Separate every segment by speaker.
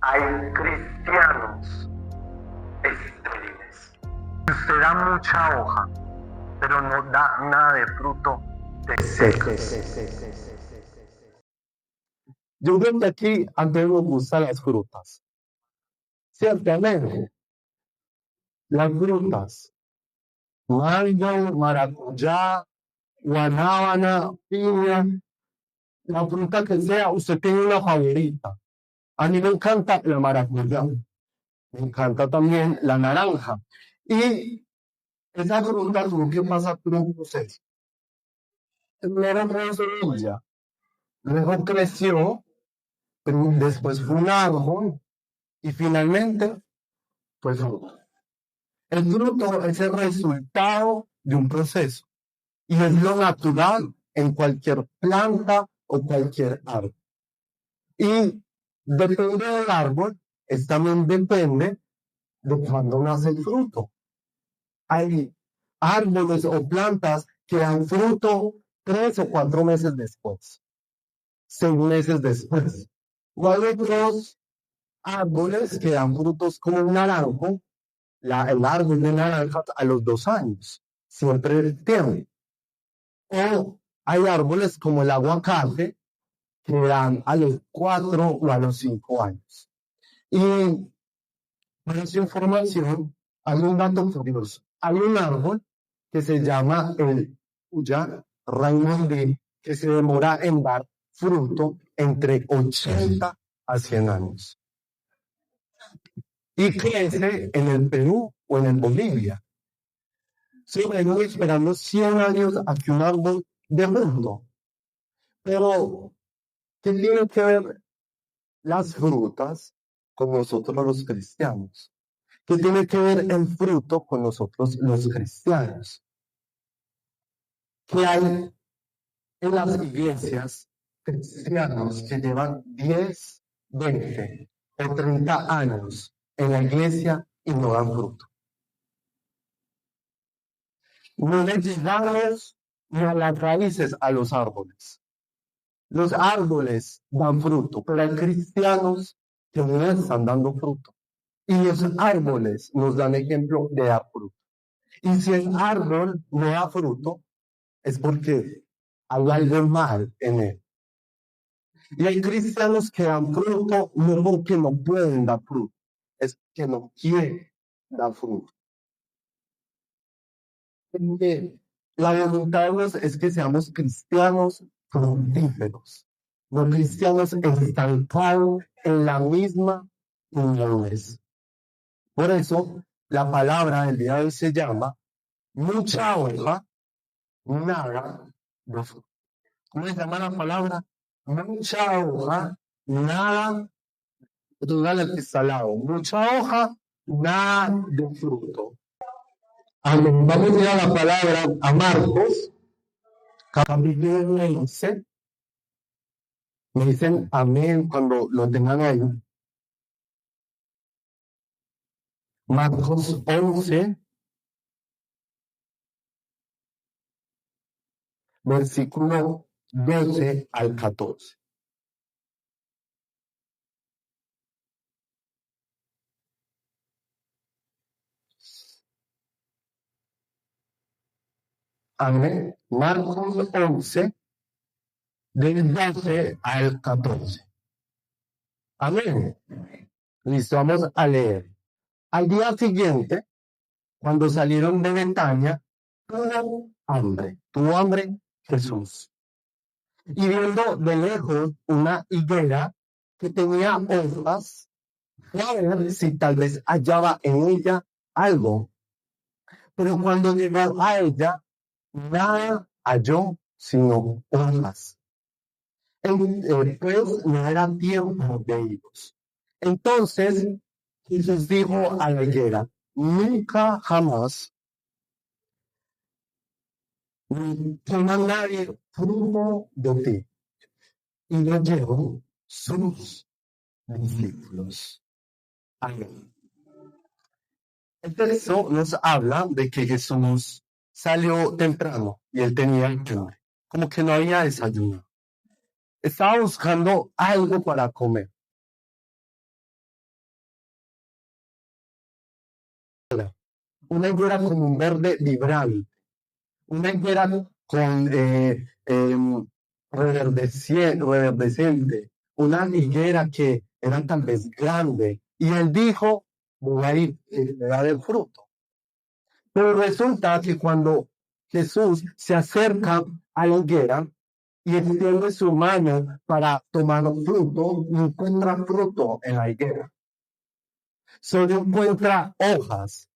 Speaker 1: Hay cristianos estériles. Usted da mucha hoja, pero no da nada de fruto de seco.
Speaker 2: Yo creo que aquí a todos nos gustan las frutas. Ciertamente, las frutas, mango, maracuyá, guanábana, piña, la fruta que sea, usted tiene una favorita. A mí me encanta la maracuyá, me encanta también la naranja. Y esa fruta tuvo que pasar por un proceso. Primero fue una semilla, luego creció, pero después fue un árbol y finalmente fue fruto. El fruto es el resultado de un proceso y es lo natural en cualquier planta o cualquier árbol. Y depende del árbol, también depende de cuándo nace el fruto. Hay árboles o plantas que dan fruto 3 o 4 meses después, 6 meses después. O hay otros árboles que dan frutos como el naranjo, el árbol de naranja a los 2 años, siempre tiene. O hay árboles como el aguacate que dan a los 4 o a los 5 años. Y para su información, hay un dato curioso. Hay un árbol que se llama el Uya Raimondi, que se demora en dar fruto entre 80 a 100 años. Y crece en el Perú o en el Bolivia. Sí, vengo esperando 100 años a que un árbol dé fruto. Pero, ¿qué tiene que ver las frutas con nosotros los cristianos? ¿Qué tiene que ver el fruto con nosotros los cristianos? ¿Qué hay en las iglesias cristianos que llevan 10, 20 o 30 años en la iglesia y no dan fruto? No le llegamos ni a las raíces a los árboles. Los árboles dan fruto, pero hay cristianos que no están dando fruto. Y los árboles nos dan ejemplo de dar fruto. Y si el árbol no da fruto, es porque hay algo mal en él. Y hay cristianos que dan fruto no porque no pueden dar fruto, es que no quieren dar fruto. Porque la voluntad de Dios es que seamos cristianos fructíferos, no cristianos estancados en la misma inmadurez. Por eso, la palabra del día de hoy se llama mucha hoja, nada de fruto. ¿Cómo se llama la palabra? Mucha hoja, nada, total el que está al lado. Mucha hoja, nada de fruto. Amén. Vamos a ir a la palabra a Marcos, capítulo 11. Me dicen amén cuando lo tengan ahí. Marcos 11, versículo 12 al 14. Amén. Marcos 11, del 12 al 14. Amén. Listo, vamos a leer. Al día siguiente, cuando salieron de Betania, tuvo hambre Jesús. Y viendo de lejos una higuera que tenía hojas, fue a ver si tal vez hallaba en ella algo. Pero cuando llegó a ella, nada halló sino hojas. Pues no era tiempo de higos. Entonces Jesús dijo a la higuera: nunca jamás toma nadie fruto de ti. Y lo llevó sus discípulos. Amén. El texto nos habla de que Jesús salió temprano y él tenía hambre, como que no había desayuno. Estaba buscando algo para comer. una higuera con un verde vibrante, una higuera con reverdeciente, una higuera que era tal vez grande. Y él dijo, voy a ir, le da el fruto. Pero resulta que cuando Jesús se acerca a la higuera y extiende su mano para tomar fruto, no encuentra fruto en la higuera, solo encuentra hojas.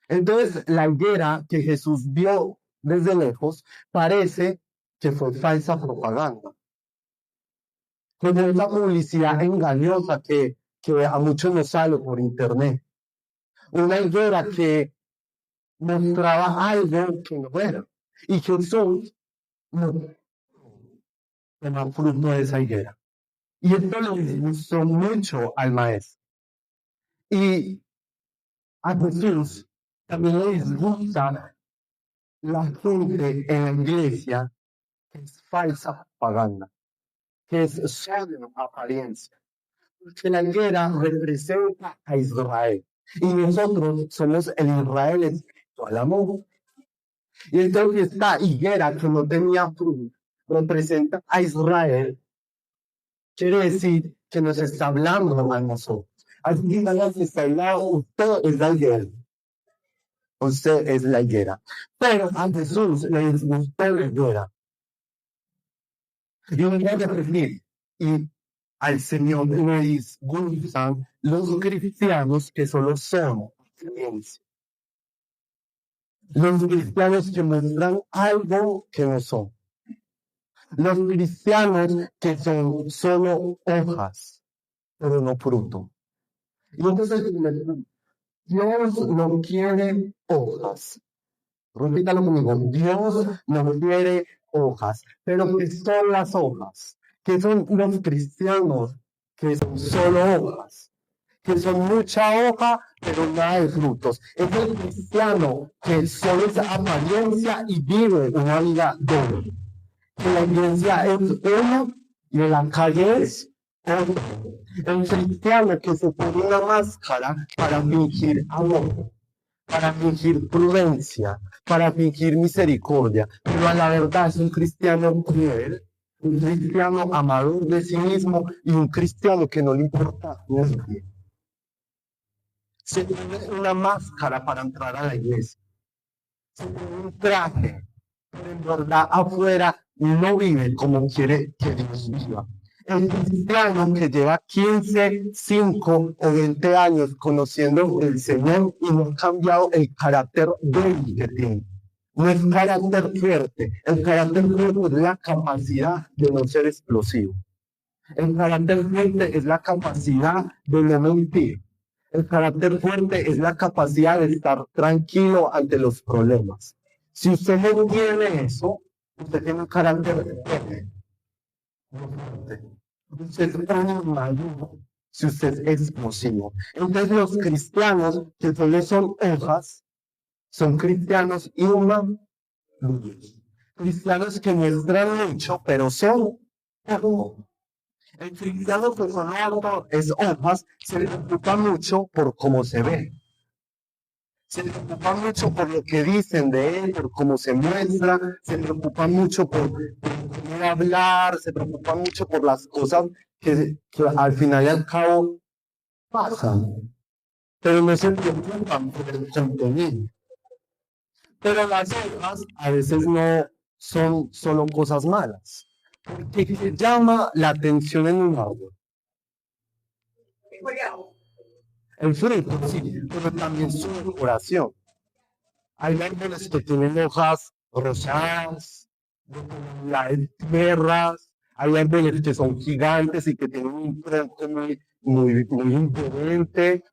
Speaker 2: Entonces, la higuera que Jesús vio desde lejos parece que fue falsa propaganda. Como una publicidad engañosa que a muchos nos sale por internet. Una higuera que mostraba algo que no era. Y Jesús no tomó fruto de esa higuera. Y esto le disgustó mucho al maestro. Y a Jesús también le disgusta la gente en la iglesia que es falsa propaganda, que es solo apariencia. Porque la higuera representa a Israel. Y nosotros somos el Israel espiritual, amor. Y entonces esta higuera que no tenía fruto representa a Israel. Quiere decir que nos está hablando a nosotros. Así que nos está hablando, usted es la higuera. Usted es la higuera. Pero a Jesús le disgustó la higuera. Y voy a repetir. Y al Señor le disgustan los cristianos que solo son creencia. Los cristianos que muestran algo que no son. Los cristianos que son solo hojas, pero no fruto. Y entonces, Dios no quiere hojas. Repítalo conmigo. Dios no quiere hojas. Pero ¿qué son las hojas? ¿Qué son los cristianos que son solo hojas? Que son mucha hoja, pero nada de frutos. Es el cristiano que solo es apariencia y vive una vida doble. Que la iglesia es uno y en la calle es otro. El cristiano que se pone una máscara para fingir amor, para fingir prudencia, para fingir misericordia, pero a la verdad es un cristiano cruel, un cristiano amador de sí mismo y un cristiano que no le importa nadie. Se pone una máscara para entrar a la iglesia, se pone un traje, pero en verdad afuera no vive como quiere que Dios viva. El cristiano que lleva 15, 5 o 20 años conociendo el Señor y no ha cambiado el carácter débil que tiene. No es carácter fuerte. El carácter fuerte es la capacidad de no ser explosivo. El carácter fuerte es la capacidad de no mentir. El carácter fuerte es la capacidad de estar tranquilo ante los problemas. Si usted no tiene eso, usted tiene un carácter fuerte. Usted es un maduro si usted es explosivo. Entonces los cristianos que solo son hojas, son cristianos inmaduros. Cristianos que muestran mucho, pero son poco. El cristiano que son es hojas, se le preocupa mucho por cómo se ve. Se preocupa mucho por lo que dicen de él, por cómo se muestra, se preocupa mucho por cómo hablar, se preocupa mucho por las cosas que al final y al cabo pasan. Pero no se preocupan por el contenido. Pero las hojas a veces no son solo cosas malas. ¿Qué llama la atención en un árbol? El fruto, sí, pero también su decoración. Hay árboles que tienen hojas rosadas, de tonalidades tierras, hay árboles que son gigantes y que tienen un tronco muy imponente.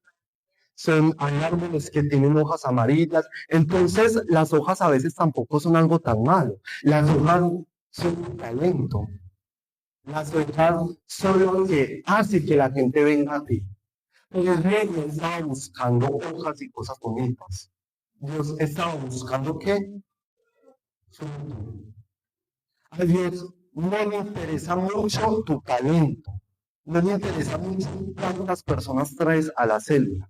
Speaker 2: Hay árboles que tienen hojas amarillas. Entonces, las hojas a veces tampoco son algo tan malo. Las hojas son un talento. Las hojas son lo que hace que la gente venga a ti. El rey no estaba buscando hojas y cosas bonitas. Dios estaba buscando ¿qué? A Dios no le interesa mucho tu talento. No le interesa mucho cuántas personas traes a la célula.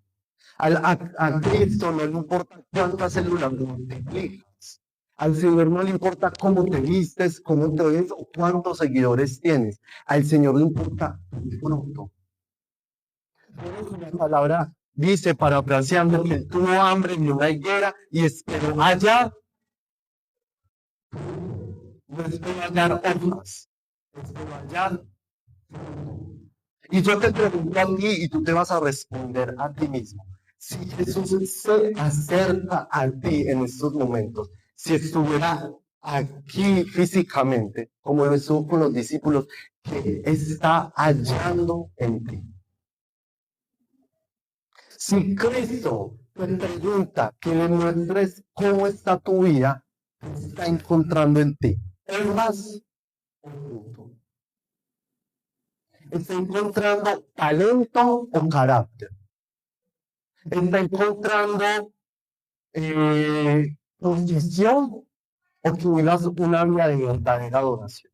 Speaker 2: A Cristo no le importa cuántas células multiplicas. Al Señor no le importa cómo te vistes, cómo te ves o cuántos seguidores tienes. Al Señor le importa el fruto. La palabra dice, parafraseando, que él tuvo hambre en una higuera y esperó hallar, no esperó hallar hojas, esperó hallar. Y yo te pregunto a ti y tú te vas a responder a ti mismo. Si Jesús se acerca a ti en estos momentos, si estuviera aquí físicamente, como lo estuvo con los discípulos, ¿qué está hallando en ti? Si Cristo te pregunta que le muestres cómo está tu vida, ¿qué está encontrando en ti? ¿Herbas o fruto? ¿Está encontrando talento o carácter? ¿Está encontrando posición o que vivas una vida de verdadera adoración?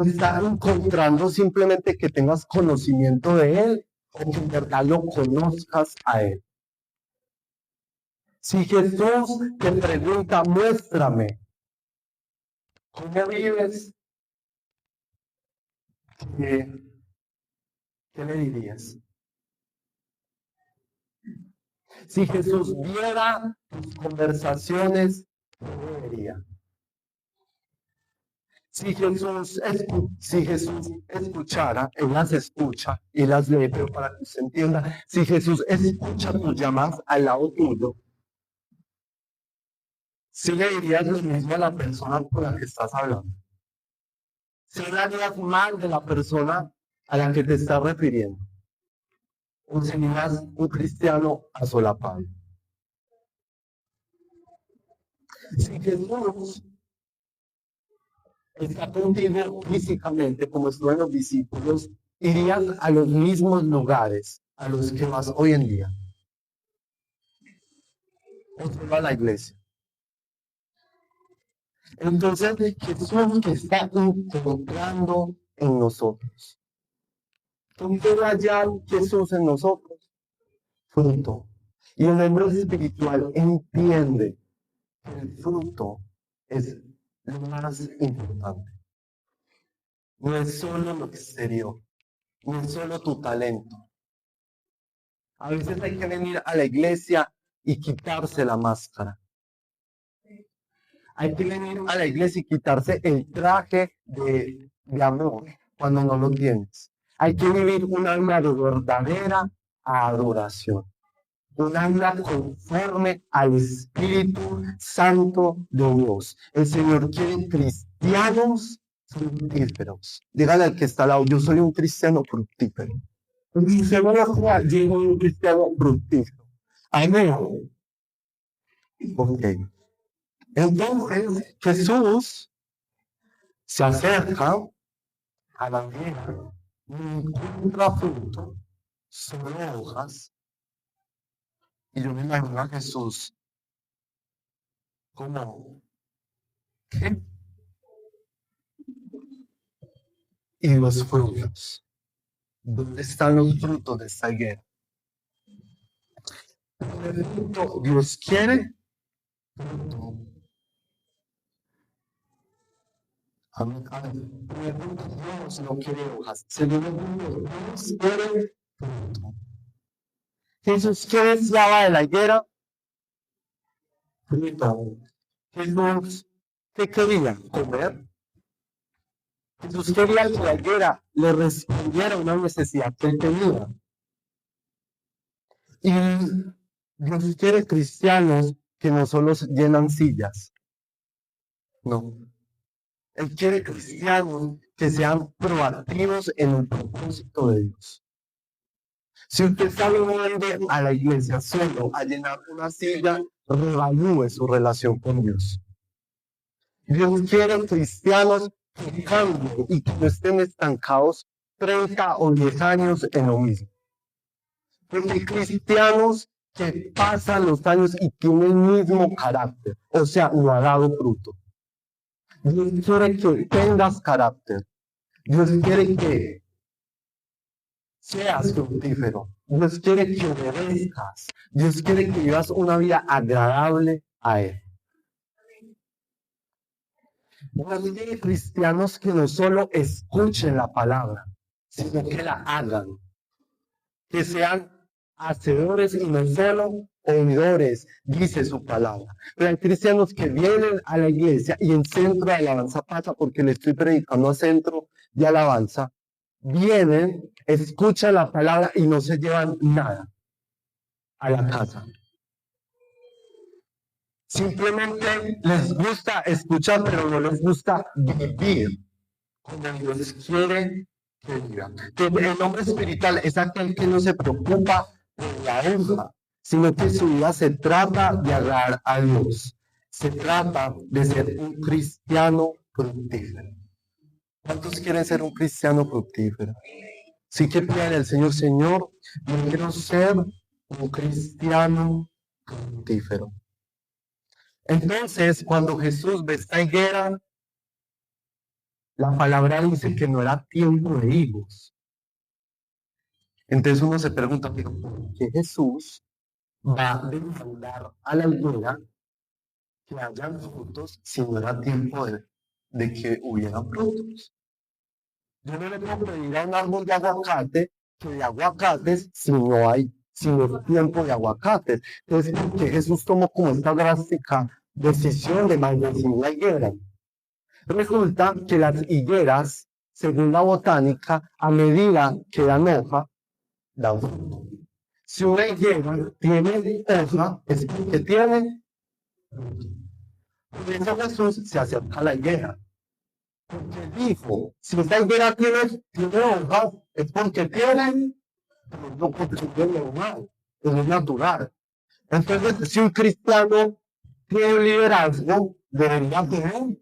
Speaker 2: ¿Está encontrando simplemente que tengas conocimiento de Él o que en verdad lo conozcas a Él? Si Jesús te pregunta, muéstrame cómo vives, ¿qué le dirías? Si Jesús viera tus conversaciones, ¿qué diría? Si Jesús escuchara, Él las escucha y las lee, pero para que se entienda, si Jesús escucha tus llamadas al lado tuyo, si le dirías lo mismo a la persona con la que estás hablando, si hablarías mal de la persona a la que te estás refiriendo, o serías un cristiano asolapado. Si Jesús está contigo físicamente, como estuvieron los discípulos, irías a los mismos lugares a los que vas hoy en día, o solo a la iglesia. Entonces, Jesús que está encontrando en nosotros. ¿Dónde va ya Jesús en nosotros? Fruto. Y el hombre espiritual entiende que el fruto es lo más importante. No es solo lo exterior, no es solo tu talento. A veces hay que venir a la iglesia y quitarse la máscara. Hay que venir a la iglesia y quitarse el traje de amor cuando no lo tienes. Hay que vivir una alma de verdadera adoración. Un alma conforme al Espíritu Santo de Dios. El Señor quiere cristianos fructíferos. Dígale al que está al lado, yo soy un cristiano fructífero. Yo soy un cristiano fructífero. Amén. Ok. Entonces Jesús se acerca a la higuera, no encuentra fruto, solo hojas. Y yo me imagino a Jesús como, ¿qué? Y los frutos. ¿Dónde están los frutos de esta higuera? El fruto Dios quiere fruto. Dios no quiere hojas. Segundo, Dios quiere fruto. Jesús quiere esclava de la higuera. Fruto. Jesús, ¿qué quería? Comer. Jesús quería que la higuera le respondiera una necesidad que él tenía. Y Dios quiere cristianos que no solo llenan sillas. No. Él quiere cristianos que sean proactivos en el propósito de Dios. Si usted está viniendo a la iglesia solo a llenar una silla, revalúe su relación con Dios. Dios quiere cristianos que cambien y que no estén estancados 30 o 10 años en lo mismo. Porque cristianos que pasan los años y tienen el mismo carácter, o sea, no ha dado fruto. Dios quiere que tengas carácter. Dios quiere que seas fructífero. Dios quiere que obedezcas. Dios quiere que vivas una vida agradable a Él. La vida de cristianos que no solo escuchen la palabra, sino que la hagan. Que sean hacedores y no solo oidores, dice su palabra. Pero hay cristianos que vienen a la iglesia y en centro de alabanza pasa, porque le estoy predicando a centro de alabanza, vienen, escuchan la palabra y no se llevan nada a la casa. Simplemente les gusta escuchar, pero no les gusta vivir como Dios quiere que vivan. Que el hombre espiritual es aquel que no se preocupa por la honra, sino que su vida se trata de agradar a Dios. Se trata de ser un cristiano fructífero. ¿Cuántos quieren ser un cristiano fructífero? Sí que piden al Señor, Señor, yo quiero ser un cristiano fructífero. Entonces, cuando Jesús ve esta higuera, la palabra dice que no era tiempo de higos. Entonces uno se pregunta, ¿por qué Jesús va a demandar a la higuera que hayan frutos si no era tiempo de que hubiera frutos? Yo no le puedo pedir a un árbol de aguacate que de aguacates si no es tiempo de aguacates. Entonces, ¿por qué Jesús tomó como esta drástica decisión de maldecir la higuera? Resulta que las higueras, según la botánica, a medida que dan hoja, dan fruto. Si una higuera tiene hoja, es porque tiene fruto. Por eso Jesús se acerca a la higuera. Porque dijo, si esta higuera tiene hoja, es porque tiene, no porque tiene normal, es natural. Entonces, si un cristiano tiene un liderazgo, debería tener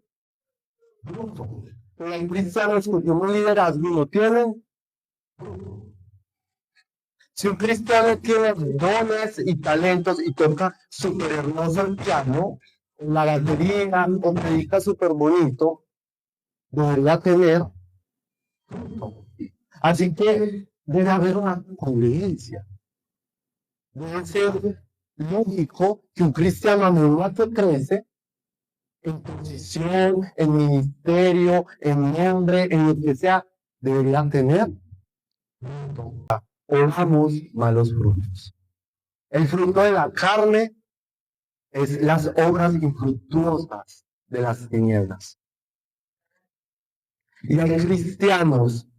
Speaker 2: fruto. Pero hay cristianos que tienen un liderazgo y no tienen fruto. Si un cristiano tiene dones y talentos y toca súper hermoso el piano, la batería, o predica súper bonito, debería tener fruto. Así que debe haber una congruencia. Debe ser lógico que un cristiano a medida que crece, en posición, en ministerio, en nombre, en lo que sea, debería tener fruto. Ojamos malos frutos. El fruto de la carne es las obras infructuosas de las tinieblas. Y hay cristianos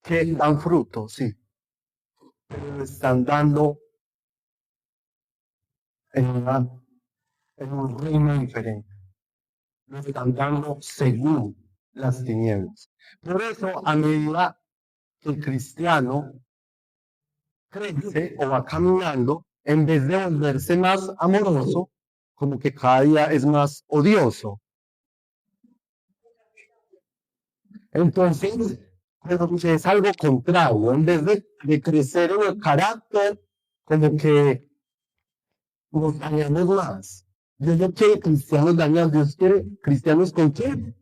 Speaker 2: que dan fruto, sí, pero lo están dando en un reino diferente. Lo están dando según las tinieblas. Por eso, a medida que el cristiano crece o va caminando, en vez de volverse más amoroso, como que cada día es más odioso. Entonces, es algo contrario. En vez de crecer en el carácter, como que nos dañamos más. Dios no quiere cristianos dañados, Dios quiere cristianos con qué?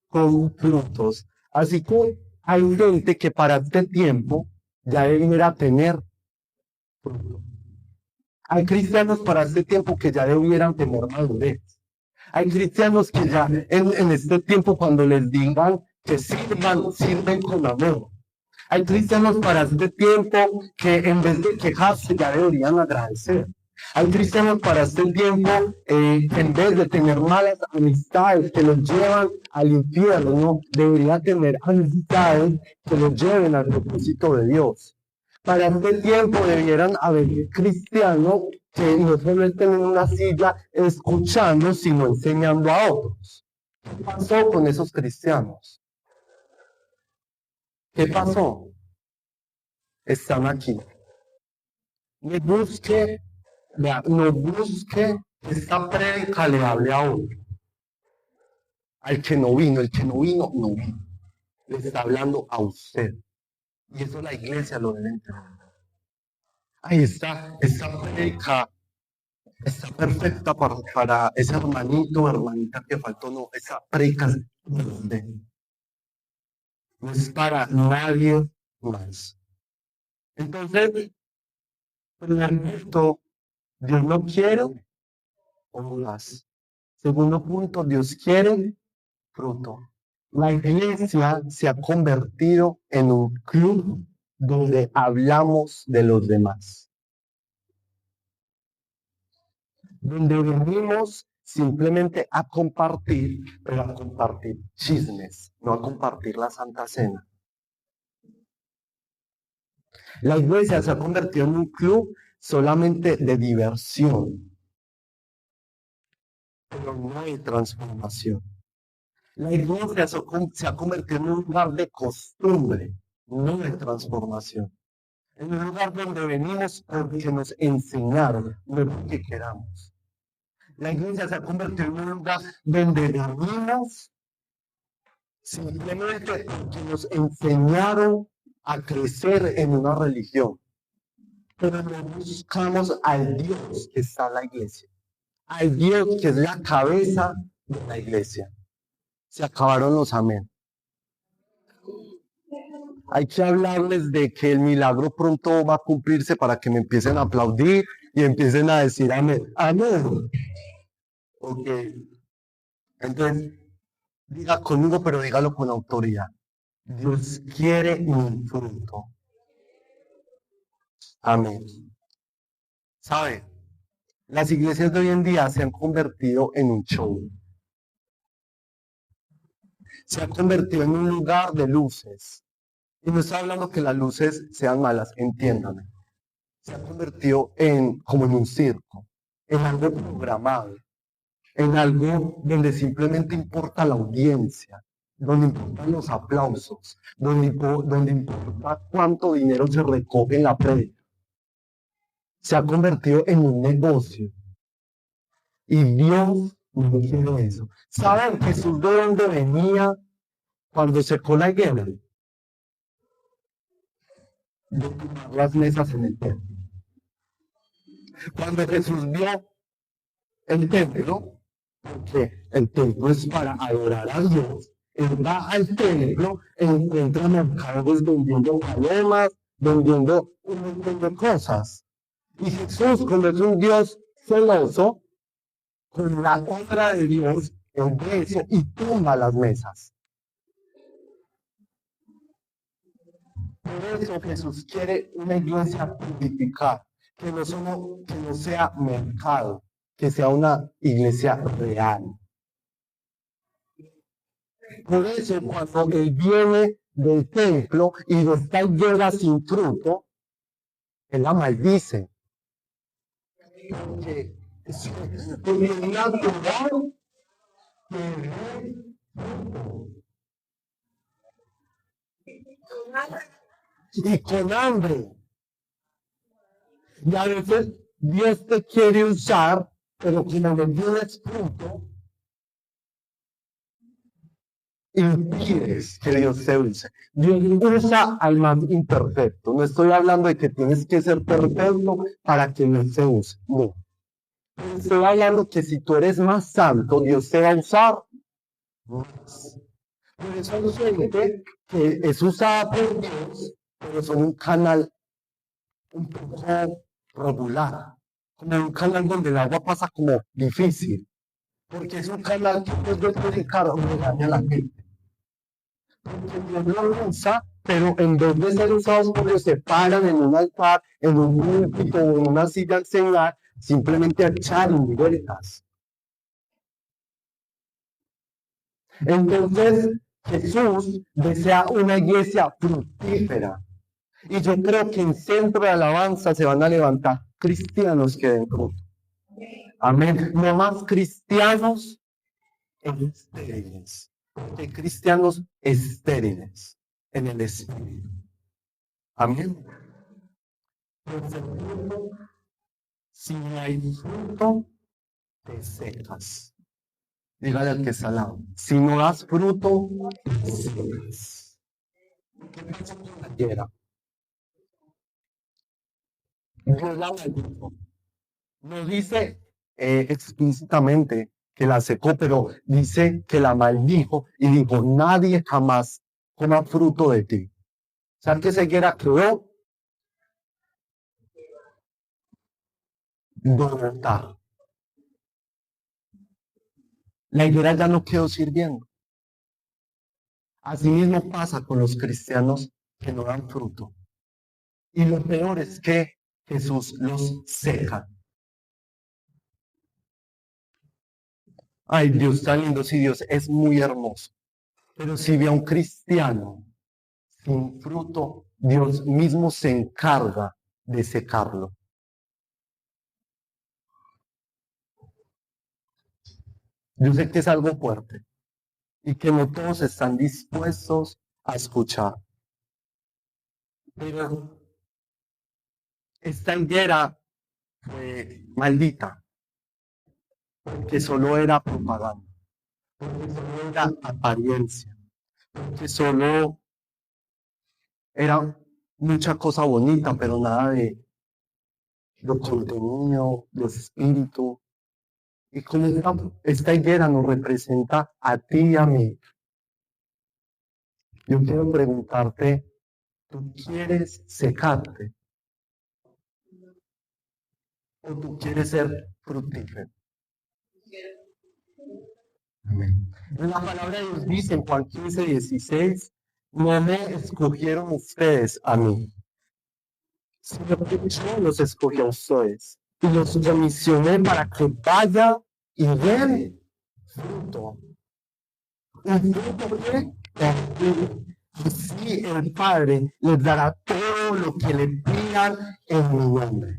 Speaker 2: Con frutos. Así que hay gente que para este tiempo ya debiera tener fruto. Hay cristianos para este tiempo que ya debieran tener madurez. Hay cristianos que ya en este tiempo cuando les digan que sirven con amor. Hay cristianos para este tiempo que en vez de quejarse ya deberían agradecer. Hay cristianos para este tiempo que en vez de tener malas amistades que los llevan al infierno, deberían tener amistades que los lleven al propósito de Dios. Para este tiempo debieran haber cristianos que no solo estén en una silla escuchando, sino enseñando a otros. ¿Qué pasó con esos cristianos? ¿Qué pasó? Están aquí. No busque esta prédica le hable a otro. Al que no vino, no vino. Le está hablando a usted. Y eso la iglesia lo debe entender. Ahí está, esta prédica está perfecta para ese hermanito o hermanita que faltó. No, esa prédica no es para nadie más. Entonces, primer punto, Dios no quiere o más. Segundo punto, Dios quiere fruto. La iglesia se ha convertido en un club donde hablamos de los demás, donde venimos simplemente a compartir, pero a compartir chismes, no a compartir la Santa Cena. La iglesia se ha convertido en un club solamente de diversión, pero no de transformación. La iglesia se ha convertido en un lugar de costumbre, no de transformación. En un lugar donde venimos porque nos enseñaron, no porque queramos. La iglesia se ha convertido en un lugar donde venimos simplemente porque nos enseñaron a crecer en una religión. Pero no buscamos al Dios que está en la iglesia, al Dios que es la cabeza de la iglesia. Se acabaron los amén. Hay que hablarles de que el milagro pronto va a cumplirse para que me empiecen a aplaudir y empiecen a decir amén. Amén. Ok. Entonces, diga conmigo, pero dígalo con autoridad. Dios quiere un fruto. Amén. ¿Sabe? Las iglesias de hoy en día se han convertido en un show. Se han convertido en un lugar de luces. Y no estoy hablando que las luces sean malas, entiéndame. Se ha convertido como en un circo, en algo programado, en algo donde simplemente importa la audiencia, donde importan los aplausos, donde importa cuánto dinero se recoge en la predica. Se ha convertido en un negocio. Y Dios no quiere eso. ¿Saben Jesús de dónde venía cuando secó la higuera? De tomar las mesas en el templo. Cuando Jesús vio el templo, porque el templo es para adorar a Dios, él va al templo, encuentra mercados vendiendo palomas, vendiendo un montón de cosas. Y Jesús, como es un Dios celoso, con la obra de Dios, él ve eso y tumba las mesas. Por eso Jesús quiere una iglesia purificada, que no sea mercado, que sea una iglesia real. Por eso cuando él viene del templo y no está higuera sin fruto, él la maldice. Porque es natural y con hambre. Y a veces Dios te quiere usar, pero como no tienes fruto, impides que Dios se use. Dios usa al más imperfecto. No estoy hablando de que tienes que ser perfecto para que Dios se use. No. Estoy hablando que si tú eres más santo, Dios te va a usar más. Por eso hay gente que es usada por Dios, pero son un canal un poco regular, como un canal donde el agua pasa como difícil, porque es un canal que puede predicar o daña a la gente. Porque Dios lo usa, pero en vez de ser usados por Dios, se paran en un altar, en un púlpito o en una silla al celular, simplemente a echar indirectas. Entonces, Jesús desea una iglesia fructífera. Y yo creo que en centro de alabanza se van a levantar cristianos que den fruto. Amén. No más cristianos estériles. Porque cristianos estériles en el espíritu. Amén. Si no hay fruto, te secas. Dígale al que está al lado. Si no das fruto, te secas. ¿Qué pasa con la higuera? Dios la maldijo. No dice explícitamente que la secó, pero dice que la maldijo y dijo, nadie jamás coma fruto de ti. ¿Saben qué ceguera quedó? Bogotá. La higuera ya no quedó sirviendo. Así mismo pasa con los cristianos que no dan fruto. Y lo peor es que Jesús los seca. Ay, Dios tan lindo, sí, Dios es muy hermoso. Pero si ve a un cristiano sin fruto, Dios mismo se encarga de secarlo. Yo sé que es algo fuerte y que no todos están dispuestos a escuchar. Pero esta higuera fue maldita, porque solo era propaganda, porque solo era apariencia, porque solo era mucha cosa bonita, pero nada de contenido, de espíritu. Y como esta higuera nos representa a ti y a mí, yo quiero preguntarte, ¿tú quieres secarte o tú quieres ser fructífero? Amén. En la palabra de Dios dice en Juan 15:16, no me escogieron ustedes a mí, sino que yo los escogí a ustedes y los comisioné para que vayan y den fruto. Un fruto que así el Padre les dará todo lo que le pidan en mi nombre.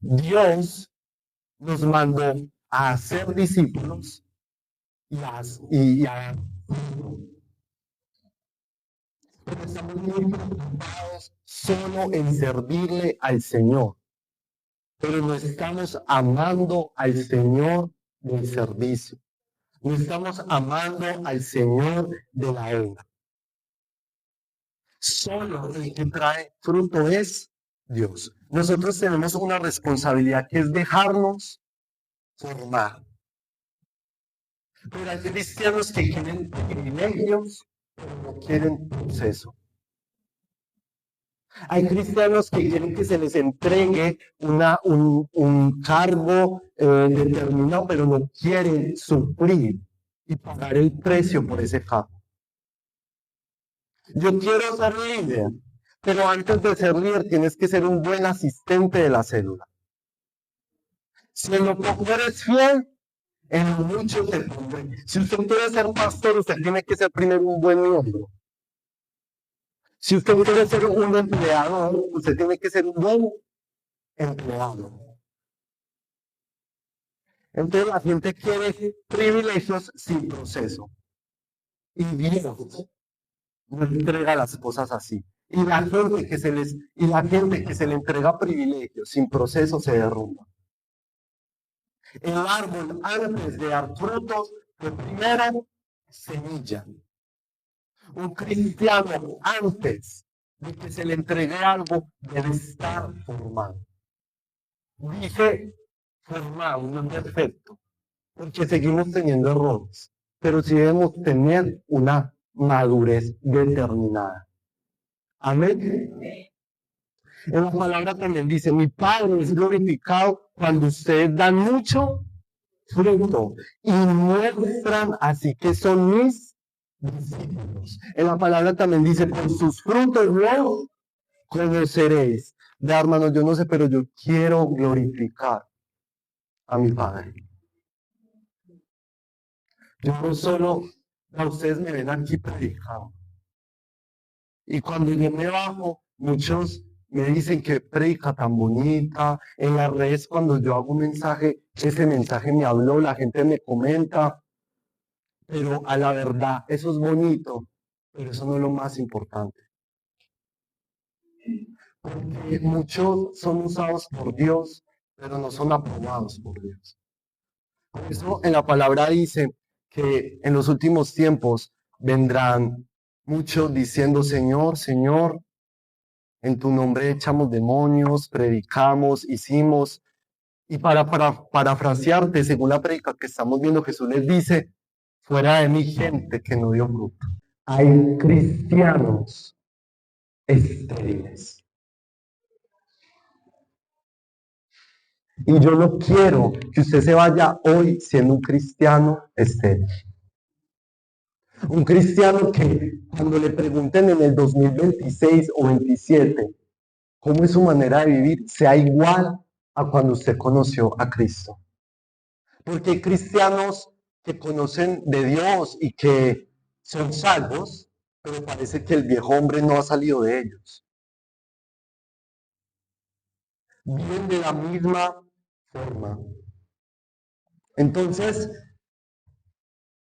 Speaker 2: Dios nos mandó a ser discípulos y a pero estamos muy preocupados solo en servirle al Señor, pero no estamos amando al Señor del servicio, no estamos amando al Señor de la obra. Solo el que trae fruto es Dios. Nosotros tenemos una responsabilidad que es dejarnos formar. Pero hay cristianos que quieren privilegios, pero no quieren proceso. Hay cristianos que quieren que se les entregue un cargo determinado, pero no quieren sufrir y pagar el precio por ese cargo. Yo quiero ser líder, pero antes de ser líder tienes que ser un buen asistente de la célula. Si en lo poco eres fiel, en lo mucho te pondré. Si usted quiere ser pastor, usted tiene que ser primero un buen miembro. Si usted quiere ser un empleado, usted tiene que ser un buen empleado. Entonces la gente quiere privilegios sin proceso. Y Dios no entrega las cosas así. Y la gente que se le entrega privilegios sin proceso se derrumba. El árbol antes de dar frutos, fue primero semilla. Un cristiano antes de que se le entregue algo debe estar formado. Dije formado, no perfecto, porque seguimos teniendo errores, pero sí debemos tener una madurez determinada. Amén. En la palabra también dice, mi Padre es glorificado cuando ustedes dan mucho fruto y muestran así que son mis discípulos. En la palabra también dice, por sus frutos los conoceréis. De hermanos, yo no sé, pero yo quiero glorificar a mi Padre. Yo no solo, a ustedes me ven aquí predicando. Y cuando yo me bajo, muchos me dicen que predica tan bonita. En las redes, cuando yo hago un mensaje, ese mensaje me habló, la gente me comenta. Pero a la verdad, eso es bonito, pero eso no es lo más importante. Porque muchos son usados por Dios, pero no son aprobados por Dios. Por eso en la palabra dice que en los últimos tiempos vendrán muchos diciendo, Señor, Señor, en tu nombre echamos demonios, predicamos, hicimos. Y para parafrasearte, según la predica que estamos viendo, Jesús les dice, fuera de mí gente que no dio fruto.
Speaker 1: hay cristianos estériles. Y yo no quiero que usted se vaya hoy siendo un cristiano estéril. Un cristiano que cuando le pregunten en el 2026 o 27 cómo es su manera de vivir, sea igual a cuando usted conoció a Cristo. Porque hay cristianos que conocen de Dios y que son salvos, pero parece que el viejo hombre no ha salido de ellos. Viven de la misma forma. Entonces,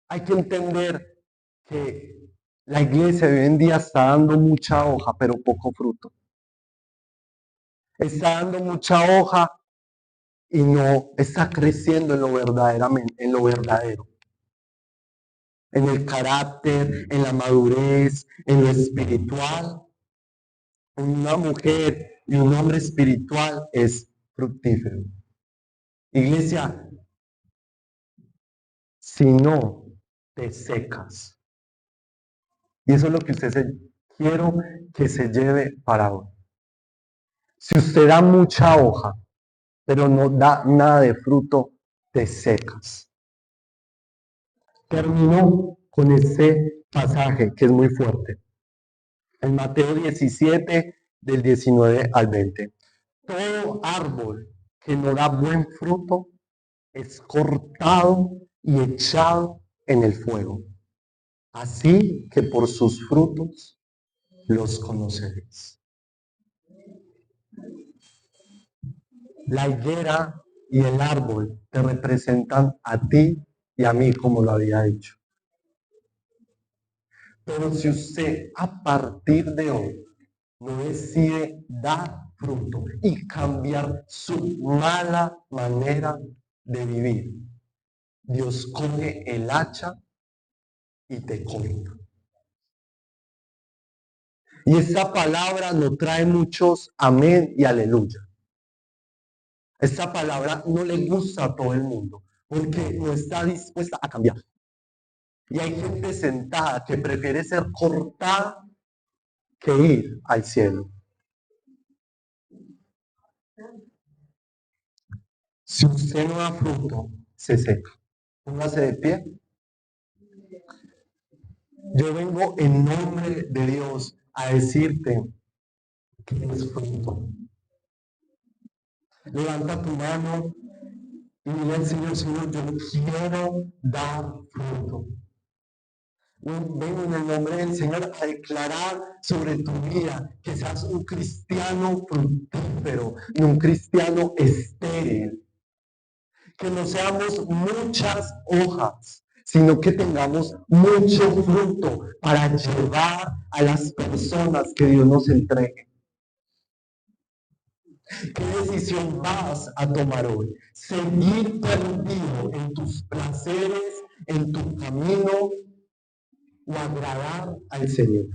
Speaker 1: hay que entender que la iglesia de hoy en día está dando mucha hoja, pero poco fruto. Está dando mucha hoja y no está creciendo en lo verdadero. En el carácter, en la madurez, en lo espiritual. Una mujer y un hombre espiritual es fructífero. Iglesia, si no te secas. Y eso es lo que quiero que se lleve para hoy. Si usted da mucha hoja, pero no da nada de fruto, te secas. Termino con este pasaje que es muy fuerte. En Mateo 17, del 19 al 20. Todo árbol que no da buen fruto es cortado y echado en el fuego. Así que por sus frutos los conoceréis. La higuera y el árbol te representan a ti y a mí, como lo había dicho. Pero si usted a partir de hoy no decide dar fruto y cambiar su mala manera de vivir, Dios coge el hacha y te corta. Y esta palabra no trae muchos amén y aleluya. Esta palabra no le gusta a todo el mundo porque no está dispuesta a cambiar. Y hay gente sentada que prefiere ser cortada que ir al cielo. Si usted no da fruto, se seca. Póngase de pie. Yo vengo en nombre de Dios a decirte que es fruto. Levanta tu mano y dile al Señor, Señor, yo quiero dar fruto. Vengo en el nombre del Señor a declarar sobre tu vida que seas un cristiano fructífero, no un cristiano estéril. Que no seamos muchas hojas, sino que tengamos mucho fruto para llevar a las personas que Dios nos entregue. ¿Qué decisión vas a tomar hoy? ¿Seguir perdido en tus placeres, en tu camino, o agradar al Señor?